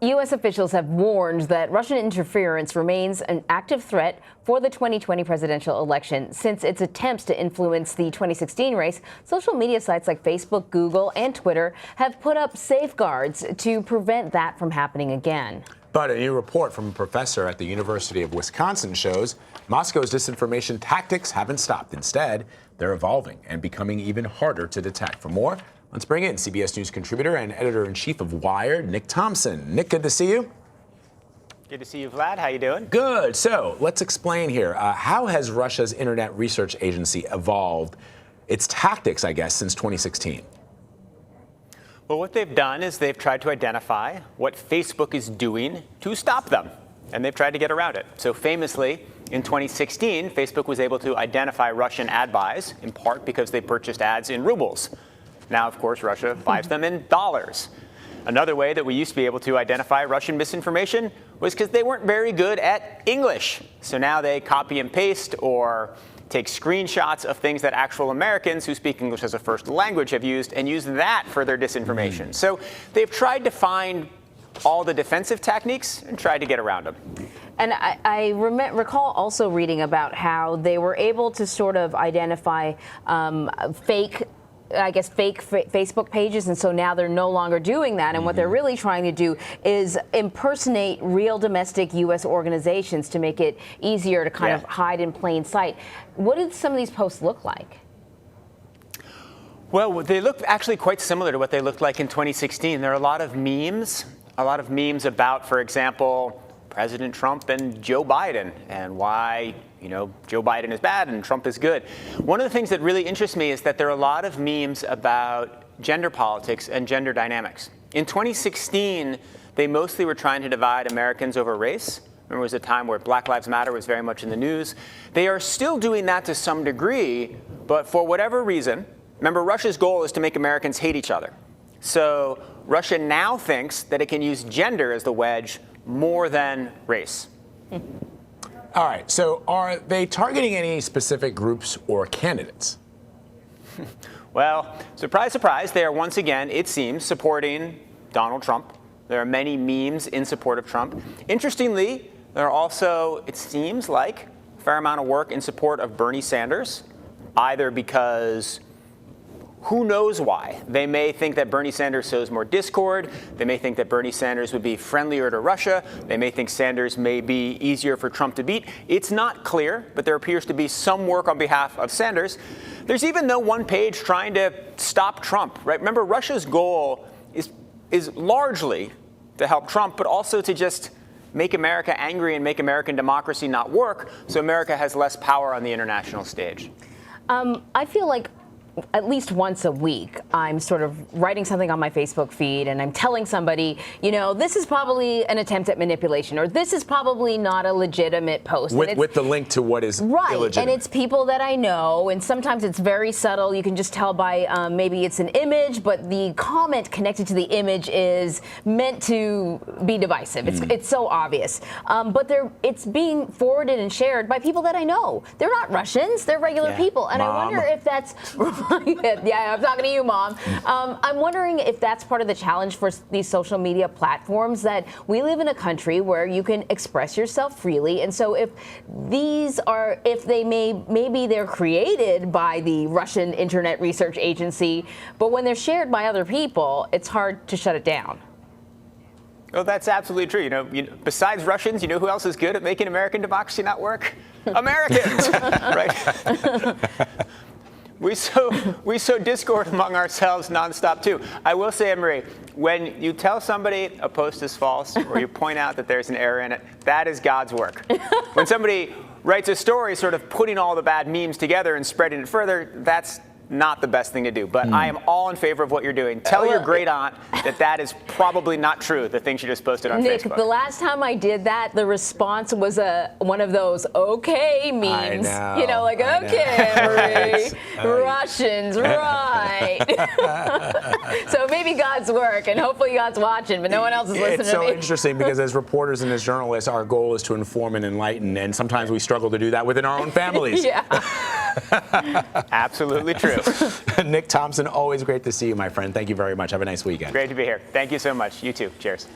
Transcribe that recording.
U.S. officials have warned that Russian interference remains an active threat for the 2020 presidential election. Since its attempts to influence the 2016 race, social media sites like Facebook, Google, and Twitter have put up safeguards to prevent that from happening again. But a new report from a professor at the University of Wisconsin shows Moscow's disinformation tactics haven't stopped. Instead, they're evolving and becoming even harder to detect. For more, let's bring in CBS News contributor and editor-in-chief of Wired, Nick Thompson. Nick, good to see you. Good to see you, Vlad. How you doing? Good. So let's explain here. How has Russia's Internet Research Agency evolved its tactics, I guess, since 2016? Well, what they've done is they've tried to identify what Facebook is doing to stop them, and they've tried to get around it. So famously, in 2016, Facebook was able to identify Russian ad buys, in part because they purchased ads in rubles. Now, of course, Russia buys them in dollars. Another way that we used to be able to identify Russian misinformation was because they weren't very good at English. So now they copy and paste or take screenshots of things that actual Americans who speak English as a first language have used and use that for their disinformation. So they've tried to find all the defensive techniques and tried to get around them. And I recall also reading about how they were able to sort of identify fake Facebook pages, and so now they're no longer doing that. And what they're really trying to do is impersonate real domestic U.S. organizations to make it easier to kind of hide in plain sight. What did some of these posts look like? Well, they look actually quite similar to what they looked like in 2016. There are a lot of memes about, for example, President Trump and Joe Biden and why Joe Biden is bad and Trump is good. One of the things that really interests me is that there are a lot of memes about gender politics and gender dynamics. In 2016, they mostly were trying to divide Americans over race. There was a time where Black Lives Matter was very much in the news. They are still doing that to some degree, but for whatever reason, remember, Russia's goal is to make Americans hate each other. So Russia now thinks that it can use gender as the wedge more than race. All right, so are they targeting any specific groups or candidates? Well, surprise, surprise, they are once again, it seems, supporting Donald Trump. There are many memes in support of Trump. Interestingly, there are also, it seems like, a fair amount of work in support of Bernie Sanders, either because who knows why? They may think that Bernie Sanders sows more discord. They may think that Bernie Sanders would be friendlier to Russia. They may think Sanders may be easier for Trump to beat. It's not clear, but there appears to be some work on behalf of Sanders. There's even no one page trying to stop Trump, right? Remember, Russia's goal is largely to help Trump, but also to just make America angry and make American democracy not work, so America has less power on the international stage. I feel like at least once a week, I'm sort of writing something on my Facebook feed and I'm telling somebody, this is probably an attempt at manipulation, or this is probably not a legitimate post. With the link to what is illegitimate. And it's people that I know, and sometimes it's very subtle. You can just tell by maybe it's an image, but the comment connected to the image is meant to be divisive. It's so obvious. But it's being forwarded and shared by people that I know. They're not Russians. They're regular people. And Mom. I wonder if that's... Yeah, I'm talking to you, Mom. I'm wondering if that's part of the challenge for these social media platforms, that we live in a country where you can express yourself freely. And so if maybe they're created by the Russian Internet Research Agency, but when they're shared by other people, it's hard to shut it down. Well, that's absolutely true. Besides Russians, who else is good at making American democracy not work? Americans, right? We sow discord among ourselves nonstop, too. I will say, Anne-Marie, when you tell somebody a post is false or you point out that there's an error in it, that is God's work. When somebody writes a story sort of putting all the bad memes together and spreading it further, that's not the best thing to do. But I am all in favor of what you're doing. Tell your great aunt that is probably not true, the thing she just posted on Nick, Facebook. the last time I did that, the response was one of those okay memes. I know, like, okay, Marie, Russians, right. So maybe God's work, and hopefully God's watching, but no one else is listening It's to so me. interesting because as reporters and as journalists, our goal is to inform and enlighten, and sometimes we struggle to do that within our own families. Yeah. Absolutely true. Nick Thompson, always great to see you, my friend. Thank you very much. Have a nice weekend. Great to be here. Thank you so much. You too. Cheers.